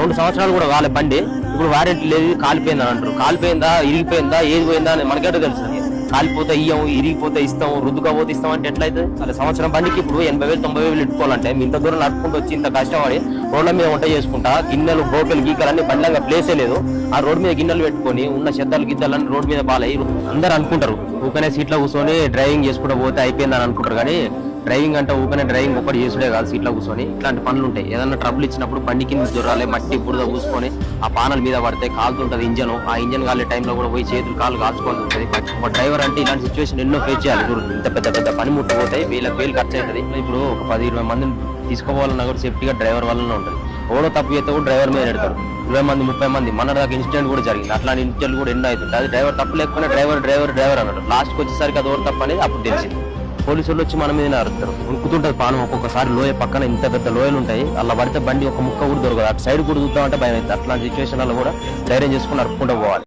2 సంవత్సరాలు కూడా కాలే బండి, ఇప్పుడు వారంటీ లేదు, కాలిపోయిందని అంటారు. కాలిపోయిందా, ఇరిగిపోయిందా, ఏది పోయిందా అని మనకంటే తెలుసు. కాలిపోతే ఇయ్యం, ఇరిగిపోతే ఇస్తాం, రుద్దుకపోతే ఇస్తాం అంటే ఎట్లయితే? అలా సంవత్సరం బండికి ఇప్పుడు 80,000 90,000 ఇట్టుకోవాలంటే ఇంత దూరం నడుపుకుంటూ వచ్చి ఇంత కష్టపడి రోడ్ల మీద వంట చేసుకుంటా గిన్నెలు గోకెలు గీకలన్నీ బండ్లంగా ప్లేసే లేదు. ఆ రోడ్డు మీద గిన్నెలు పెట్టుకొని ఉన్న చెద్దలు గిద్దలన్నీ రోడ్డు మీద బాలయ్యి అందరు అనుకుంటారు ఊకనే సీట్లో కూర్చొని డ్రైవింగ్ చేసుకుంటూ పోతే అయిపోయిందని అనుకుంటారు. కానీ డ్రైవింగ్ అంటే ఊకనే డ్రైవింగ్ ఒకటి చేసుడే కాదు, సీట్లో కూర్చొని ఇట్లాంటి పనులు ఉంటాయి. ఏదన్నా ట్రబుల్ ఇచ్చినప్పుడు బండి కింద దొరాలి, మట్టి బురద పూసుకొని ఆ పానల మీద పడితే కాలుతుంటది ఇంజన్. ఆ ఇంజన్ కాలే టైంలో కూడా పోయి చేతులు కాళ్ళు కాల్చుకోవాల్సి ఉంటుంది. ఒక డ్రైవర్ అంటే ఇలాంటి సిచ్యువేషన్ ఎన్నో ఫేస్ చేయాలి. ఇంత పెద్ద పెద్ద పని ముట్టుకుపోతాయి, వేలు ఖర్చు అవుతుంది. ఇప్పుడు ఒక 10-20 మందిని తీసుకోవాలన్నా కూడా సేఫ్టీగా డ్రైవర్ వల్లనే ఉంటుంది. ఓడో తప్పు చేస్తే కూడా డ్రైవర్ మీద పెడతారు. 20 మంది 30 మంది మన దాకా ఇన్సిడెంట్ కూడా జరిగింది. అట్లాంటి ఇన్సిడెంట్ కూడా ఎన్నో అవుతుంది. అది డ్రైవర్ తప్పు లేకపోయినా డ్రైవర్ అన్నాడు. లాస్ట్కి వచ్చేసరికి అది ఓవర్ తప్పు అనేది అప్పుడు తెలిసింది. పోలీసులు వచ్చి మన మీద అరుస్తారు. ఉనుకుతుంటది పానం. ఒక్కొక్కసారి లోయ పక్కన ఇంత పెద్ద లోయలు ఉంటాయి, అలా పడితే బండి ఒక ముక్క కూడా దొరకదు. అటు సైడ్ కూడా చూద్దామంటే భయం అవుతుంది. అట్లాంటి సిచ్యువేషన్లలో కూడా ధైర్యం చేసుకుని నడుపుకుంటూ పోవాలి.